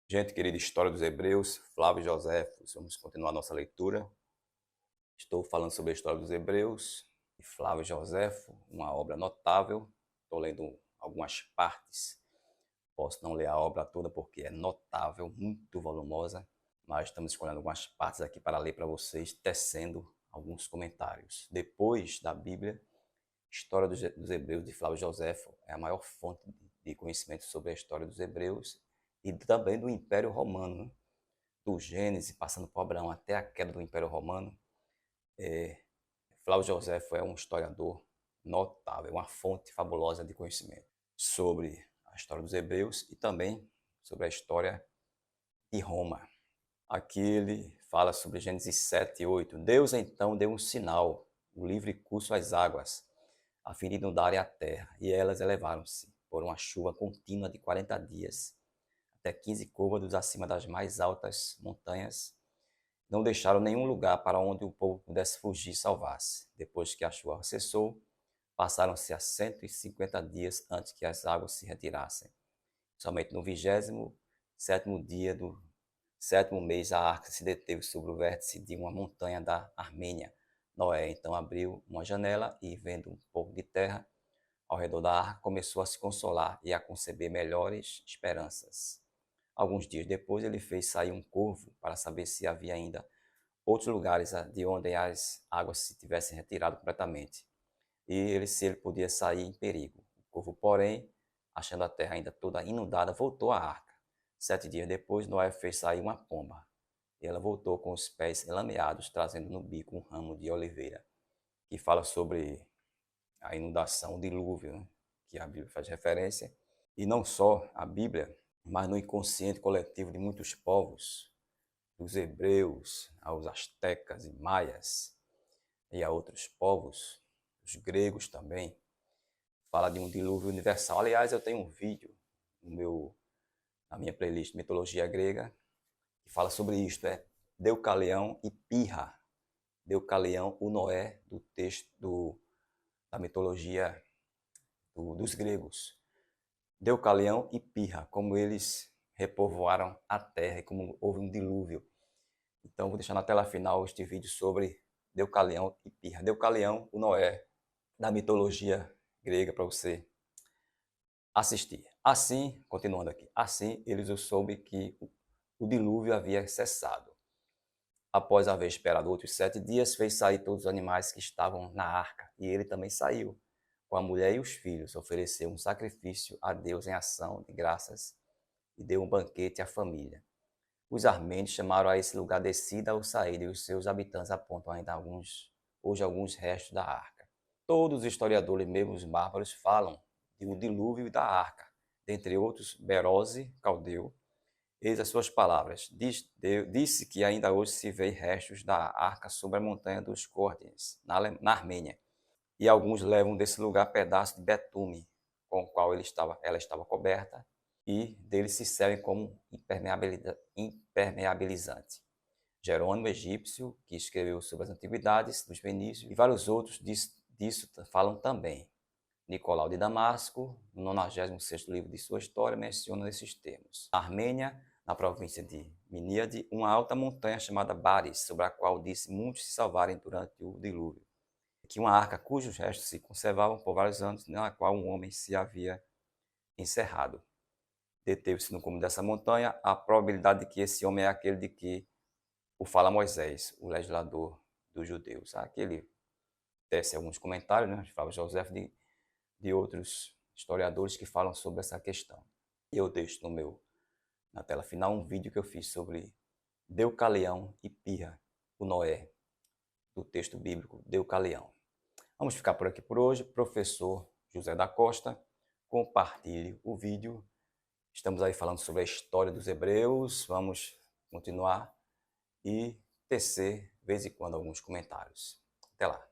Gente querida, História dos Hebreus, Flávio Joséfo, vamos continuar nossa leitura. Estou falando sobre a História dos Hebreus e Flávio Joséfo, uma obra notável. Estou lendo algumas partes, posso não ler a obra toda porque é notável, muito volumosa, mas estamos escolhendo algumas partes aqui para ler para vocês, tecendo alguns comentários. Depois da Bíblia, História dos Hebreus de Flávio Joséfo é a maior fonte de conhecimento sobre a história dos Hebreus e também do Império Romano, né? Do Gênesis, passando por Abraão até a queda do Império Romano. Flávio Joséfo é um historiador notável, uma fonte fabulosa de conhecimento sobre a história dos Hebreus e também sobre a história de Roma. Aqui ele fala sobre Gênesis 7 e 8. Deus então deu um sinal, o livre curso às águas, a fim de inundarem a terra, e elas elevaram-se por uma chuva contínua de 40 dias, até 15 côvados acima das mais altas montanhas. Não deixaram nenhum lugar para onde o povo pudesse fugir e salvar-se. Depois que a chuva cessou, passaram-se a 150 dias antes que as águas se retirassem. Somente no 27º dia do 7º mês, a arca se deteve sobre o vértice de uma montanha da Armênia. Noé então abriu uma janela e, vendo um pouco de terra ao redor da arca, começou a se consolar e a conceber melhores esperanças. Alguns dias depois, ele fez sair um corvo para saber se havia ainda outros lugares de onde as águas se tivessem retirado completamente, e se ele podia sair em perigo. O corvo, porém, achando a terra ainda toda inundada, voltou à arca. 7 dias depois, Noé fez sair uma pomba, e ela voltou com os pés lameados, trazendo no bico um ramo de oliveira, que fala sobre a inundação, o dilúvio, né, que a Bíblia faz referência. E não só a Bíblia, mas no inconsciente coletivo de muitos povos, dos hebreus aos astecas e maias e a outros povos, os gregos também, fala de um dilúvio universal. Aliás, eu tenho um vídeo na minha playlist Mitologia Grega que fala sobre isto, Deucalião e Pirra. Deucalião, o Noé do texto da mitologia dos gregos. Deucalião e Pirra, como eles repovoaram a terra e como houve um dilúvio. Então, vou deixar na tela final este vídeo sobre Deucalião e Pirra. Deucalião, o Noé da mitologia grega, para você assistir. Assim, continuando aqui, assim eles soube que o dilúvio havia cessado. Após haver esperado outros 7 dias, fez sair todos os animais que estavam na arca, e ele também saiu, com a mulher e os filhos, ofereceu um sacrifício a Deus em ação de graças e deu um banquete à família. Os armênios chamaram a esse lugar Descida ou Saída, e os seus habitantes apontam ainda hoje alguns restos da arca. Todos os historiadores, mesmo os bárbaros, falam do dilúvio da arca, dentre outros Berose, caldeu. Eis as suas palavras. Disse que ainda hoje se vê restos da arca sobre a montanha dos Córtines, na Armênia, e alguns levam desse lugar pedaços de betume, com o qual ela estava coberta, e dele se servem como impermeabilizante. Jerônimo egípcio, que escreveu sobre as antiguidades dos fenícios, e vários outros disso falam também. Nicolau de Damasco, no 96º livro de sua história, menciona esses termos. Na Armênia, na província de Miníade, uma alta montanha chamada Baris, sobre a qual disse muitos se salvarem durante o dilúvio, que uma arca cujos restos se conservavam por vários anos, na qual um homem se havia encerrado. Deteve-se no cume dessa montanha a probabilidade de que esse homem é aquele de que o fala Moisés, o legislador dos judeus. Aqui ele tece alguns comentários, né, de Flávio Joséfo, de outros historiadores que falam sobre essa questão. E eu deixo na tela final um vídeo que eu fiz sobre Deucalião e Pirra, o Noé, do texto bíblico Deucalião. Vamos ficar por aqui por hoje. Professor José da Costa, compartilhe o vídeo. Estamos aí falando sobre a história dos hebreus. Vamos continuar e tecer, de vez em quando, alguns comentários. Até lá.